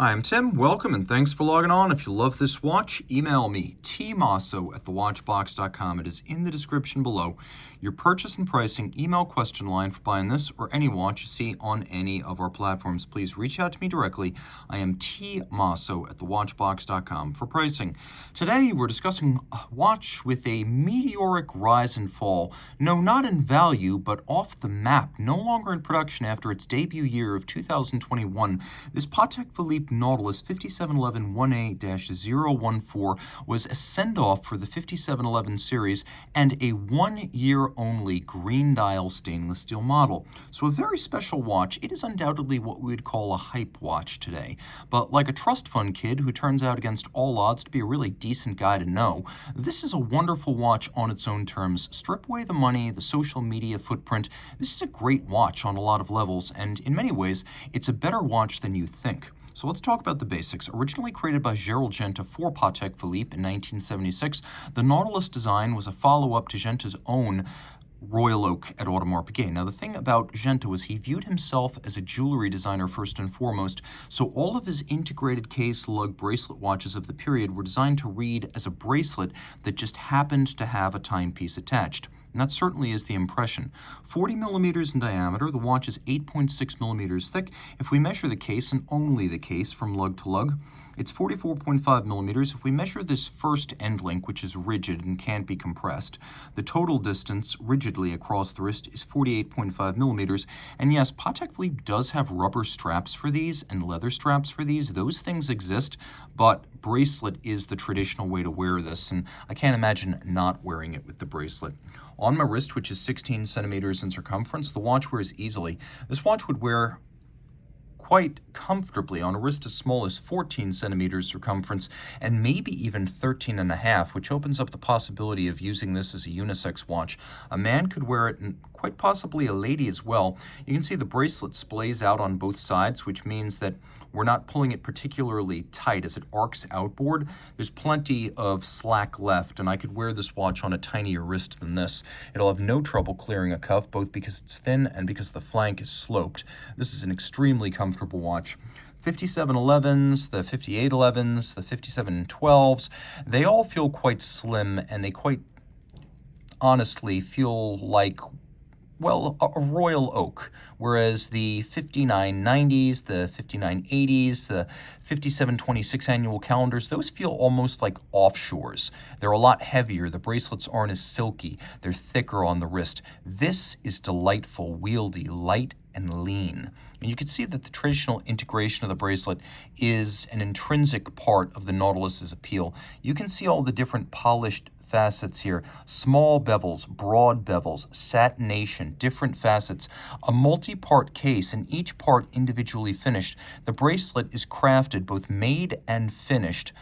Hi, I'm Tim. Welcome and thanks for logging on. If you love this watch, email me, tmosso@thewatchbox.com. It is in the description below. Your purchase and pricing email question line for buying this or any watch you see on any of our platforms. Please reach out to me directly. I am tmosso@thewatchbox.com for pricing. Today we're discussing a watch with a meteoric rise and fall. No, not in value, but off the map. No longer in production after its debut year of 2021. This Patek Philippe Nautilus 5711 1A-014 was a send-off for the 5711 series and a one-year-only green dial stainless steel model. So a very special watch. It is undoubtedly what we would call a hype watch today. But like a trust fund kid who turns out against all odds to be a really decent guy to know, this is a wonderful watch on its own terms. Strip away the money, the social media footprint. This is a great watch on a lot of levels, and in many ways, it's a better watch than you think. So let's talk about the basics. Originally created by Gerald Genta for Patek Philippe in 1976, the Nautilus design was a follow-up to Genta's own Royal Oak at Audemars Piguet. Now, the thing about Genta was he viewed himself as a jewelry designer first and foremost, so all of his integrated case lug bracelet watches of the period were designed to read as a bracelet that just happened to have a timepiece attached. And that certainly is the impression. 40 millimeters in diameter, the watch is 8.6 millimeters thick. If we measure the case, and only the case from lug to lug, it's 44.5 millimeters. If we measure this first end link, which is rigid and can't be compressed, the total distance rigidly across the wrist is 48.5 millimeters. And yes, Patek Philippe does have rubber straps for these and leather straps for these. Those things exist, but bracelet is the traditional way to wear this, and I can't imagine not wearing it with the bracelet. On my wrist, which is 16 centimeters in circumference, the watch wears easily. This watch would wear quite comfortably on a wrist as small as 14 centimeters circumference and maybe even 13 and a half, which opens up the possibility of using this as a unisex watch. A man could wear it, and quite possibly a lady as well. You can see the bracelet splays out on both sides, which means that we're not pulling it particularly tight as it arcs outboard. There's plenty of slack left, and I could wear this watch on a tinier wrist than this. It'll have no trouble clearing a cuff, both because it's thin and because the flank is sloped. This is an extremely comfortable watch. 5711s, the 5811s, the 5712s, they all feel quite slim, and they quite honestly feel like, well, a royal oak, whereas the 5990s, the 5980s, the 5726 annual calendars, those feel almost like offshores. They're a lot heavier. The bracelets aren't as silky. They're thicker on the wrist. This is delightful, wieldy, light, and lean. And you can see that the traditional integration of the bracelet is an intrinsic part of the Nautilus's appeal. You can see all the different polished facets here, small bevels, broad bevels, satination, different facets, a multi-part case, and each part individually finished. The bracelet is crafted, both made and finished,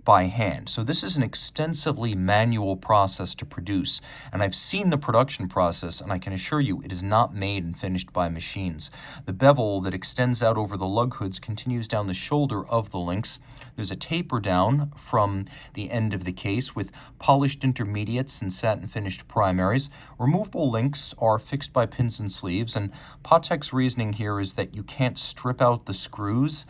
by hand. So this is an extensively manual process to produce, and I've seen the production process, and I can assure you it is not made and finished by machines. The bevel that extends out over the lug hoods continues down the shoulder of the links. There's a taper down from the end of the case with polished intermediates and satin finished primaries. Removable links are fixed by pins and sleeves, and Patek's reasoning here is that you can't strip out the screws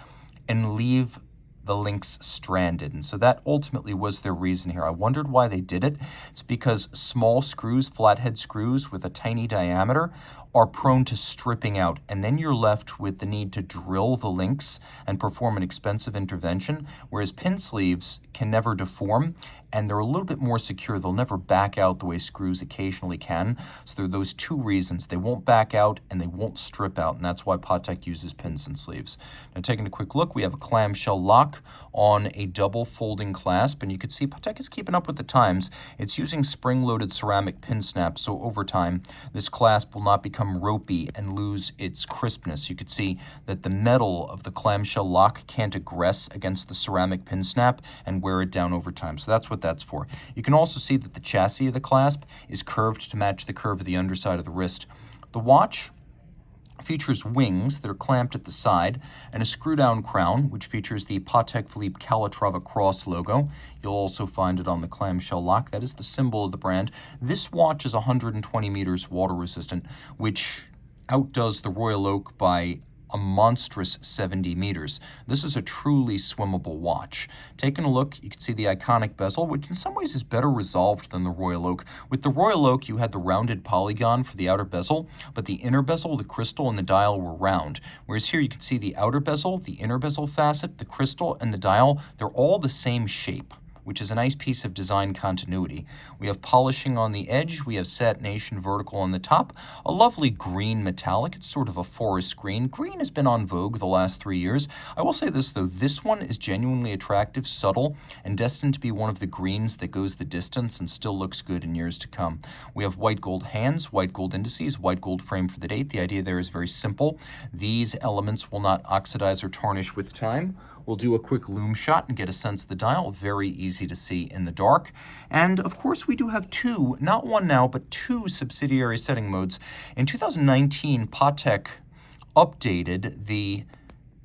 and leave the links stranded. And so that ultimately was their reason here. I wondered why they did it. It's because small screws, flathead screws with a tiny diameter, are prone to stripping out, and then you're left with the need to drill the links and perform an expensive intervention, whereas pin sleeves can never deform, and they're a little bit more secure. They'll never back out the way screws occasionally can. So there are those two reasons. They won't back out and they won't strip out, and that's why Patek uses pins and sleeves. Now, taking a quick look, we have a clamshell lock on a double folding clasp, and you can see Patek is keeping up with the times. It's using spring-loaded ceramic pin snaps, so over time, this clasp will not become ropey and lose its crispness. You could see that the metal of the clamshell lock can't aggress against the ceramic pin snap and wear it down over time. So that's what that's for. You can also see that the chassis of the clasp is curved to match the curve of the underside of the wrist. The watch features wings that are clamped at the side and a screw-down crown, which features the Patek Philippe Calatrava cross logo. You'll also find it on the clamshell lock. That is the symbol of the brand. This watch is 120 meters water resistant, which outdoes the Royal Oak by a monstrous 70 meters. This is a truly swimmable watch. Taking a look, you can see the iconic bezel, which in some ways is better resolved than the Royal Oak. With the Royal Oak, you had the rounded polygon for the outer bezel, but the inner bezel, the crystal, and the dial were round. Whereas here you can see the outer bezel, the inner bezel facet, the crystal, and the dial, they're all the same shape, which is a nice piece of design continuity. We have polishing on the edge, we have satination vertical on the top, a lovely green metallic. It's sort of a forest green. Green has been on vogue the last 3 years. I will say this though, this one is genuinely attractive, subtle, and destined to be one of the greens that goes the distance and still looks good in years to come. We have white gold hands, white gold indices, white gold frame for the date. The idea there is very simple. These elements will not oxidize or tarnish with time. We'll do a quick loom shot and get a sense of the dial. Very easy to see in the dark. And of course, we do have two, not one now, but two subsidiary setting modes. In 2019, Patek updated the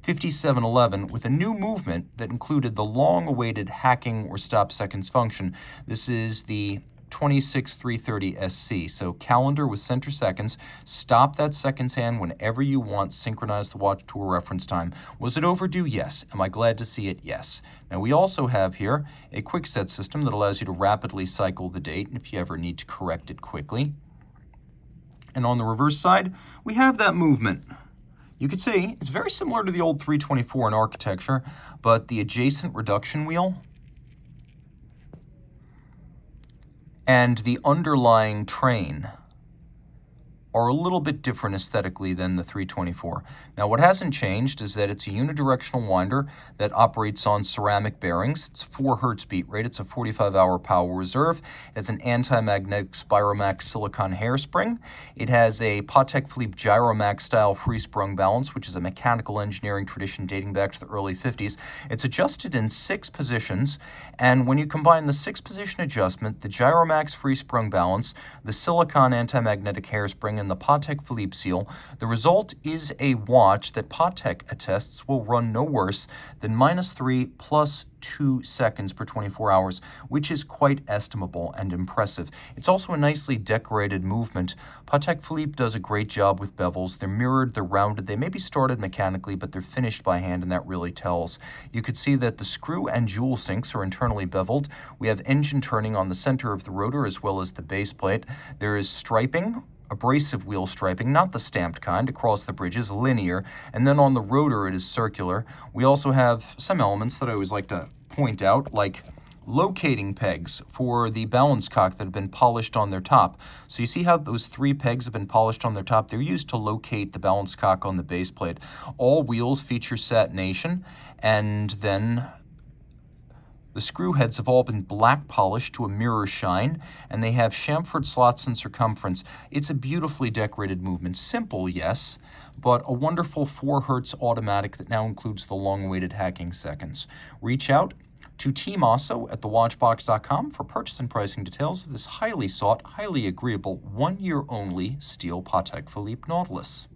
5711 with a new movement that included the long-awaited hacking or stop seconds function. This is the 26330 SC. So calendar with center seconds. Stop that seconds hand whenever you want. Synchronize the watch to a reference time. Was it overdue? Yes. Am I glad to see it? Yes. Now we also have here a quick set system that allows you to rapidly cycle the date if you ever need to correct it quickly. And on the reverse side, we have that movement. You can see it's very similar to the old 324 in architecture, but the adjacent reduction wheel and the underlying train are a little bit different aesthetically than the 324. Now, what hasn't changed is that it's a unidirectional winder that operates on ceramic bearings. It's 4 hertz beat rate. It's a 45-hour power reserve. It has an anti-magnetic Spiromax silicon hairspring. It has a Patek Philippe Gyromax style free-sprung balance, which is a mechanical engineering tradition dating back to the early 50s. It's adjusted in 6 positions, and when you combine the 6-position adjustment, the Gyromax free-sprung balance, the silicon anti-magnetic hairspring, and the Patek Philippe seal, the result is a watch that Patek attests will run no worse than -3 plus 2 seconds per 24 hours, which is quite estimable and impressive. It's also a nicely decorated movement. Patek Philippe does a great job with bevels. They're mirrored, they're rounded, they may be started mechanically, but they're finished by hand, and that really tells. You could see that the screw and jewel sinks are internally beveled. We have engine turning on the center of the rotor as well as the base plate. There is striping, abrasive wheel striping, not the stamped kind, across the bridges, linear, and then on the rotor it is circular. We also have some elements that I always like to point out, like locating pegs for the balance cock that have been polished on their top. So you see how those 3 pegs have been polished on their top? They're used to locate the balance cock on the base plate. All wheels feature satination, and then the screw heads have all been black polished to a mirror shine, and they have chamfered slots in circumference. It's a beautifully decorated movement. Simple, yes, but a wonderful 4 hertz automatic that now includes the long-awaited hacking seconds. Reach out to Team Mosso at thewatchbox.com for purchase and pricing details of this highly sought, highly agreeable, 1-year only steel Patek Philippe Nautilus.